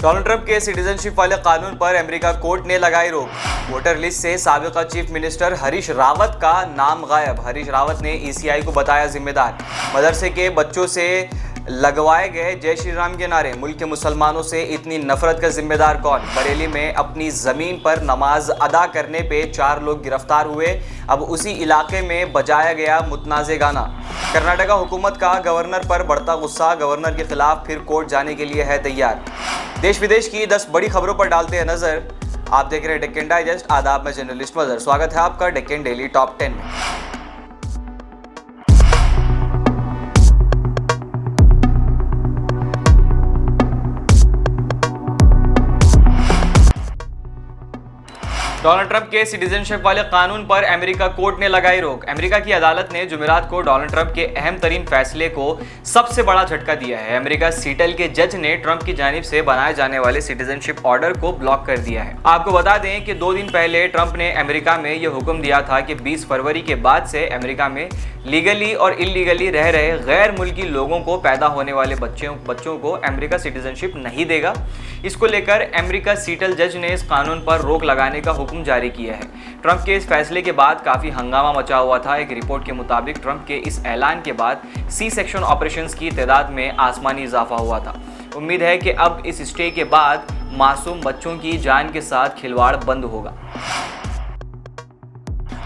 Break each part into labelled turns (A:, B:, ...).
A: Donald Trump के citizenship वाले कानून पर अमेरिका कोर्ट ने लगाई रोक। वोटर लिस्ट से साबिका चीफ मिनिस्टर हरीश रावत का नाम गायब। हरीश रावत ने ईसीआई को बताया जिम्मेदार। मदरसे के बच्चों से लगवाए गए जय श्री राम के नारे। मुल्क के मुसलमानों से इतनी नफरत का जिम्मेदार कौन। बरेली में अपनी जमीन पर नमाज अदा करने पे 4 लोग गिरफ्तार हुए। अब उसी इलाके में बजाया गया मुतनाज़े गाना। कर्नाटका हुकूमत का गवर्नर पर बढ़ता गुस्सा। गवर्नर के खिलाफ फिर कोर्ट जाने के लिए है तैयार। देश विदेश की 10 बड़ी खबरों पर डालते हैं नजर। आप देख रहे हैं डेक्कन डाइजेस्ट। आदाब, मैं जर्नलिस्ट मजहर। स्वागत है आपका डेक्कन डेली टॉप 10 में। डोनाल्ड ट्रंप के सिटीजनशिप वाले कानून पर अमेरिका कोर्ट ने लगाई रोक। अमेरिका की अदालत ने जुमेरात को डोनाल्ड ट्रंप के अहम तरीन फैसले को सबसे बड़ा झटका दिया है। अमेरिका सीटल के जज ने ट्रंप की जानिब से बनाए जाने वाले सिटीजनशिप ऑर्डर को ब्लॉक कर दिया है। आपको बता दें कि 2 दिन पहले ट्रंप ने अमेरिका में यह हुक्म दिया था कि 20 फरवरी के बाद से अमेरिका में लीगली और इलीगली रह रहे गैर मुल्की लोगों को पैदा होने वाले बच्चों को अमेरिका सिटीजनशिप नहीं देगा। इसको लेकर अमेरिका सीटल जज ने इस कानून पर रोक लगाने का हुक्म जारी किया है। ट्रंप के इस फैसले के बाद काफ़ी हंगामा मचा हुआ था। एक रिपोर्ट के मुताबिक ट्रंप के इस ऐलान के बाद सी सेक्शन ऑपरेशंस की तादाद में आसमानी इजाफा हुआ था। उम्मीद है कि अब इस स्टे के बाद मासूम बच्चों की जान के साथ खिलवाड़ बंद होगा।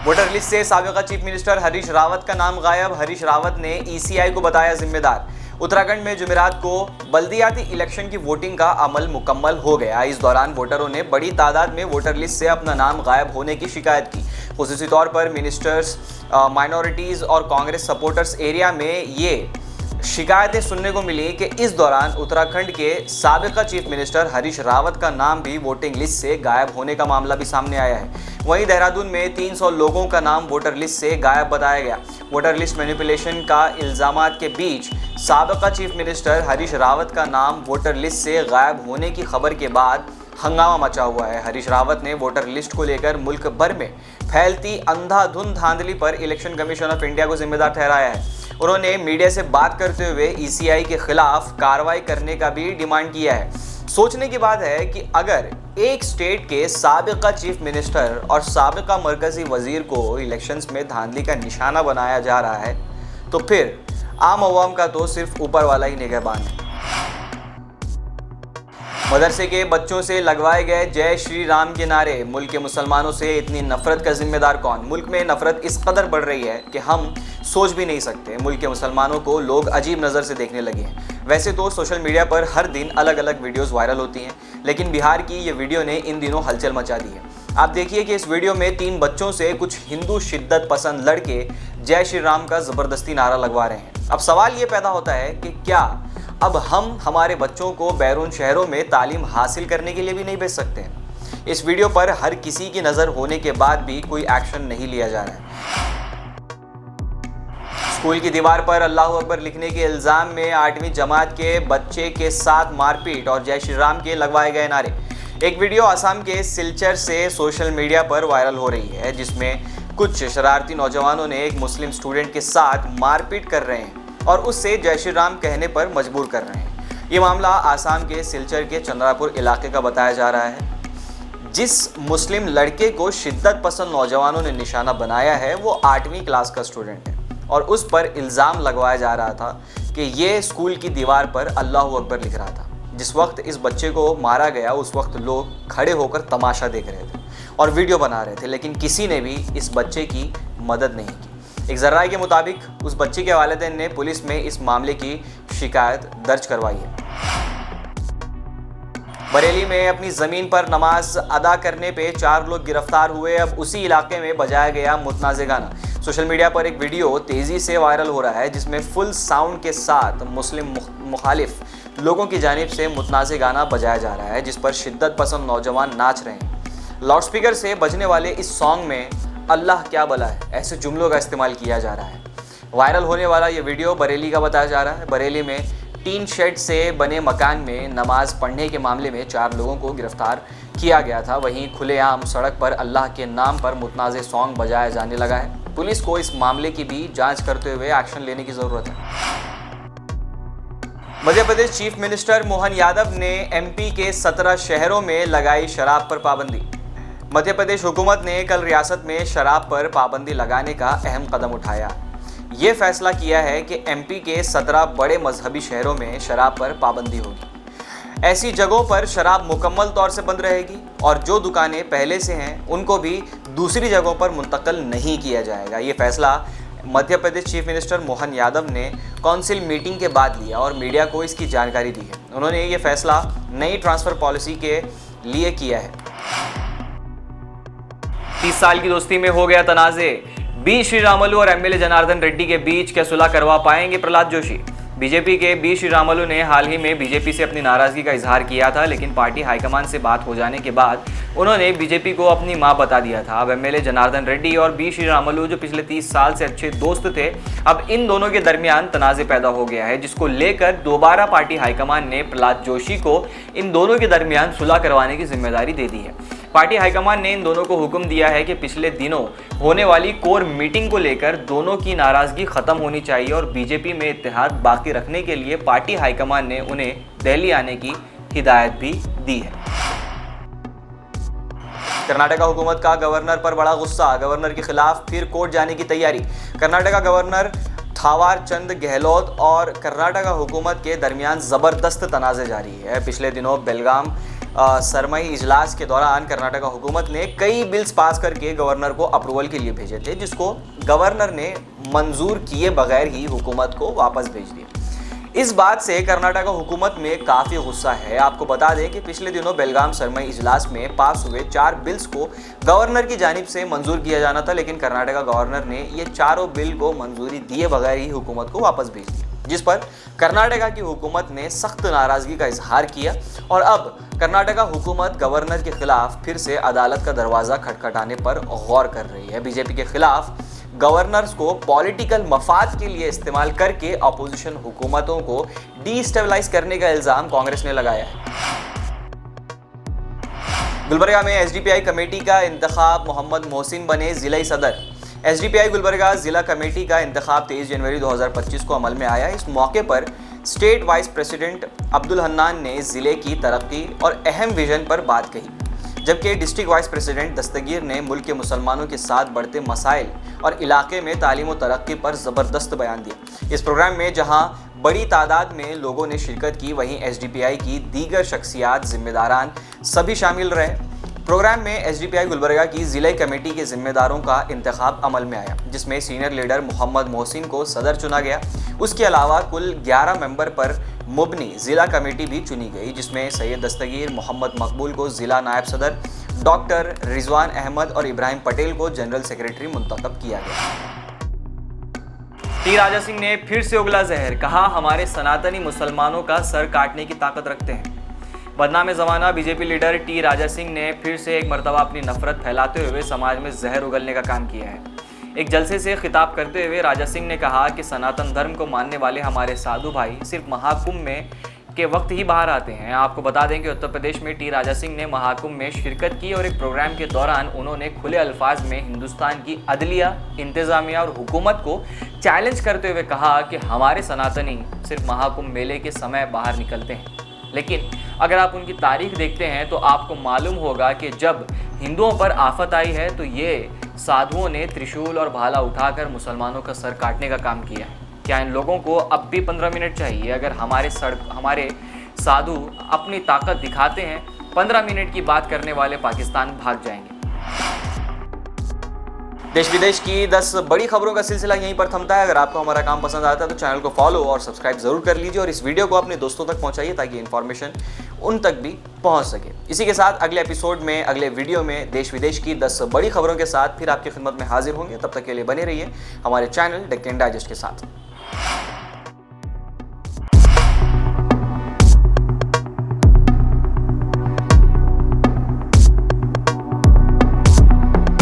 A: वोटर लिस्ट से साबिका चीफ मिनिस्टर हरीश रावत का नाम गायब। हरीश रावत ने ईसीआई को बताया जिम्मेदार। उत्तराखंड में जुमेरात को बल्दियाती इलेक्शन की वोटिंग का अमल मुकम्मल हो गया। इस दौरान वोटरों ने बड़ी तादाद में वोटर लिस्ट से अपना नाम गायब होने की शिकायत की। खुसूसी तौर पर मिनिस्टर्स, माइनॉरिटीज़ और कांग्रेस सपोर्टर्स एरिया में ये शिकायतें सुनने को मिली कि इस दौरान उत्तराखंड के साबिका चीफ मिनिस्टर हरीश रावत का नाम भी वोटिंग लिस्ट से गायब होने का मामला भी सामने आया है। वहीं देहरादून में 300 लोगों का नाम वोटर लिस्ट से गायब बताया गया। वोटर लिस्ट मैनिपुलेशन का इल्जामात के बीच साबिका चीफ मिनिस्टर हरीश रावत का नाम वोटर लिस्ट से गायब होने की खबर के बाद हंगामा मचा हुआ है। हरीश रावत ने वोटर लिस्ट को लेकर मुल्क भर में फैलती अंधाधुंध धांधली पर इलेक्शन कमीशन ऑफ इंडिया को जिम्मेदार ठहराया है। उन्होंने मीडिया से बात करते हुए ईसीआई के खिलाफ कार्रवाई करने का भी डिमांड किया है। सोचने की बात है कि अगर एक स्टेट के साबिका चीफ मिनिस्टर और साबिका मरकजी वजीर को इलेक्शंस में धांधली का निशाना बनाया जा रहा है तो फिर आम अवाम का तो सिर्फ ऊपर वाला ही निगहबान है। मदरसे के बच्चों से लगवाए गए जय श्री राम के नारे। मुल्क के मुसलमानों से इतनी नफरत का जिम्मेदार कौन। मुल्क में नफरत इस कदर बढ़ रही है कि हम सोच भी नहीं सकते। मुल्क के मुसलमानों को लोग अजीब नज़र से देखने लगे हैं। वैसे तो सोशल मीडिया पर हर दिन अलग अलग वीडियोस वायरल होती हैं, लेकिन बिहार की ये वीडियो ने इन दिनों हलचल मचा दी है। आप देखिए कि इस वीडियो में 3 बच्चों से कुछ हिंदू शिद्दत पसंद लड़के जय श्री राम का ज़बरदस्ती नारा लगवा रहे हैं। अब सवाल ये पैदा होता है कि क्या अब हम हमारे बच्चों को बैरून शहरों में तालीम हासिल करने के लिए भी नहीं भेज सकते हैं। इस वीडियो पर हर किसी की नज़र होने के बाद भी कोई एक्शन नहीं लिया जा रहा है। स्कूल की दीवार पर अल्लाह अकबर लिखने के इल्ज़ाम में 8वीं जमात के बच्चे के साथ मारपीट और जय श्री राम के लगवाए गए नारे। एक वीडियो असम के सिलचर से सोशल मीडिया पर वायरल हो रही है, जिसमें कुछ शरारती नौजवानों ने एक मुस्लिम स्टूडेंट के साथ मारपीट कर रहे हैं और उससे जय श्री राम कहने पर मजबूर कर रहे हैं। ये मामला आसाम के सिलचर के चंद्रापुर इलाके का बताया जा रहा है। जिस मुस्लिम लड़के को शिद्दत पसंद नौजवानों ने निशाना बनाया है वो 8वीं क्लास का स्टूडेंट है और उस पर इल्ज़ाम लगवाया जा रहा था कि ये स्कूल की दीवार पर अल्लाह अकबर लिख रहा था। जिस वक्त इस बच्चे को मारा गया उस वक्त लोग खड़े होकर तमाशा देख रहे थे और वीडियो बना रहे थे, लेकिन किसी ने भी इस बच्चे की मदद नहीं की। एक ज़राए के मुताबिक उस बच्चे के वालिदैन ने पुलिस में इस मामले की शिकायत दर्ज करवाई है। बरेली में अपनी ज़मीन पर नमाज अदा करने पे 4 लोग गिरफ्तार हुए। अब उसी इलाके में बजाया गया मुतनाज़े गाना। सोशल मीडिया पर एक वीडियो तेज़ी से वायरल हो रहा है, जिसमें फुल साउंड के साथ मुस्लिम मुखालिफ लोगों की जानिब से मुतनाज़े गाना बजाया जा रहा है, जिस पर शिद्दत पसंद नौजवान नाच रहे हैं। लाउडस्पीकर से बजने वाले इस सॉन्ग में अल्लाह क्या भला है ऐसे जुमलों का इस्तेमाल किया जा रहा है। वायरल होने वाला ये वीडियो बरेली का बताया जा रहा है। बरेली में टीन शेड से बने मकान में नमाज पढ़ने के मामले में 4 लोगों को गिरफ्तार किया गया था। वहीं खुलेआम सड़क पर अल्लाह के नाम पर मुतनाज़े सॉन्ग बजाया जाने लगा है। पुलिस को इस मामले की भी जांच करते हुए एक्शन लेने की ज़रूरत है। मध्य प्रदेश चीफ मिनिस्टर मोहन यादव ने एमपी के 17 शहरों में लगाई शराब पर पाबंदी। मध्य प्रदेश हुकूमत ने कल रियासत में शराब पर पाबंदी लगाने का अहम कदम उठाया। ये फैसला किया है कि एमपी के 17 बड़े मजहबी शहरों में शराब पर पाबंदी होगी। ऐसी जगहों पर शराब मुकम्मल तौर से बंद रहेगी और जो दुकानें पहले से हैं उनको भी दूसरी जगहों पर मुंतकिल नहीं किया जाएगा। ये फैसला मध्य प्रदेश चीफ मिनिस्टर मोहन यादव ने काउंसिल मीटिंग के बाद लिया और मीडिया को इसकी जानकारी दी है। उन्होंने ये फैसला नई ट्रांसफर पॉलिसी के लिए किया है। 30 साल की दोस्ती में हो गया तनाज़े। बी श्रीरामुलु और एमएलए जनार्दन रेड्डी के बीच क्या सुलह करवा पाएंगे प्रहलाद जोशी? बीजेपी के बी श्रीरामुलु ने हाल ही में बीजेपी से अपनी नाराजगी का इजहार किया था, लेकिन पार्टी हाईकमान से बात हो जाने के बाद उन्होंने बीजेपी को अपनी मां बता दिया था। अब एमएलए जनार्दन रेड्डी और बी श्रीरामुलु जो पिछले 30 साल से अच्छे दोस्त थे, अब इन दोनों के दरमियान तनाज़े पैदा हो गया है, जिसको लेकर दोबारा पार्टी हाईकमान ने प्रहलाद जोशी को इन दोनों के दरमियान सुलह करवाने की जिम्मेदारी दे दी है। पार्टी हाईकमान ने इन दोनों को हुक्म दिया है कि पिछले दिनों होने वाली कोर मीटिंग को लेकर दोनों की नाराजगी खत्म होनी चाहिए और बीजेपी में इत्तेहाद बाकी रखने के लिए पार्टी हाईकमान ने उन्हें दिल्ली आने की हिदायत भी दी है। कर्नाटका हुकूमत का गवर्नर पर बड़ा गुस्सा। गवर्नर के खिलाफ फिर कोर्ट जाने की तैयारी। कर्नाटका गवर्नर थावर चंद गहलोत और कर्नाटका हुकूमत के दरमियान ज़बरदस्त तनाज़े जारी है। पिछले दिनों बेलगाम सरमई इजलास के दौरान कर्नाटका हुकूमत ने कई बिल्स पास करके गवर्नर को अप्रूवल के लिए भेजे थे, जिसको गवर्नर ने मंजूर किए बगैर ही हुकूमत को वापस भेज दिया। इस बात से कर्नाटका हुकूमत में काफ़ी गुस्सा है। आपको बता दें कि पिछले दिनों बेलगाम सरमई इजलास में पास हुए 4 बिल्स को गवर्नर की जानिब से मंजूर किया जाना था, लेकिन कर्नाटका गवर्नर ने ये चारों बिल को मंजूरी दिए बगैर ही हुकूमत को वापस भेज दिया, जिस पर कर्नाटका की हुकूमत ने सख्त नाराज़गी का इजहार किया और अब कर्नाटका हुकूमत गवर्नर के खिलाफ फिर से अदालत का दरवाज़ा खटखटाने पर गौर कर रही है। बीजेपी के खिलाफ गवर्नर्स को पॉलिटिकल मफाद के लिए इस्तेमाल करके अपोजिशन हुकूमतों को डिस्टेबलाइज करने का इल्ज़ाम कांग्रेस ने लगाया है। गुलबर्गा में एसडीपीआई कमेटी का इंतखाब। मोहम्मद मोहसिन बने जिला सदर। एसडीपीआई गुलबर्गा जिला कमेटी का इंतखाब 23 जनवरी 2025 को अमल में आया। इस मौके पर state wise president Abdul Hannan ने ज़िले की तरक्की और अहम विजन पर बात कही, जबकि डिस्ट्रिक्ट वाइस प्रेसिडेंट दस्तगीर ने मुल्क के मुसलमानों के साथ बढ़ते मसाइल और इलाके में तालीम और तरक्की पर ज़बरदस्त बयान दिया। इस प्रोग्राम में जहां बड़ी तादाद में लोगों ने शिरकत की, वहीं एसडीपीआई की दीगर शख्सियात, जिम्मेदारान सभी शामिल रहे। प्रोग्राम में एसडीपीआई गुलबर्गा की ज़िला कमेटी के जिम्मेदारों का इंतखाब अमल में आया, जिसमें सीनियर लीडर मोहम्मद मोहसिन को सदर चुना गया। उसके अलावा कुल 11 मेंबर पर मुबनी ज़िला कमेटी भी चुनी गई, जिसमें सैयद दस्तगीर, मोहम्मद मकबूल को ज़िला नायब सदर, डॉक्टर रिजवान अहमद और इब्राहिम पटेल को जनरल सेक्रेटरी मुंतखब किया गया। टी राजा सिंह ने फिर से उगला जहर। कहा, हमारे सनातनी मुसलमानों का सर काटने की ताकत रखते हैं। बदनाम ज़माना BJP leader T Raja Singh ने फिर से एक मरतबा अपनी नफरत फैलाते हुए समाज में जहर उगलने का काम किया है। एक जलसे से खिताब करते हुए राजा सिंह ने कहा कि सनातन धर्म को मानने वाले हमारे साधु भाई सिर्फ महाकुंभ में के वक्त ही बाहर आते हैं। आपको बता दें कि उत्तर प्रदेश में टी राजा सिंह ने महाकुंभ में शिरकत की और एक प्रोग्राम के दौरान उन्होंने खुले अल्फाज में हिंदुस्तान की अदलिया, इंतज़ामिया और हुकूमत को चैलेंज करते हुए कहा कि हमारे सनातनी सिर्फ महाकुंभ मेले के समय बाहर निकलते हैं। लेकिन अगर आप उनकी तारीख देखते हैं तो आपको मालूम होगा कि जब हिंदुओं पर आफत आई है तो ये साधुओं ने त्रिशूल और भाला उठाकर मुसलमानों का सर काटने का काम किया है। क्या इन लोगों को अब भी 15 मिनट चाहिए? अगर हमारे साधु अपनी ताकत दिखाते हैं, 15 मिनट की बात करने वाले पाकिस्तान भाग जाएंगे। देश विदेश की 10 बड़ी खबरों का सिलसिला यहीं पर थमता है। अगर आपको हमारा काम पसंद आता है तो चैनल को फॉलो और सब्सक्राइब जरूर कर लीजिए और इस वीडियो को अपने दोस्तों तक पहुंचाइए ताकि इन्फॉर्मेशन उन तक भी पहुंच सके। इसी के साथ अगले एपिसोड में, अगले वीडियो में देश विदेश की 10 बड़ी खबरों के साथ फिर आपकी खिदमत में हाजिर होंगे। तब तक के लिए बने रहिए हमारे चैनल डेक्कन डाइजेस्ट के साथ।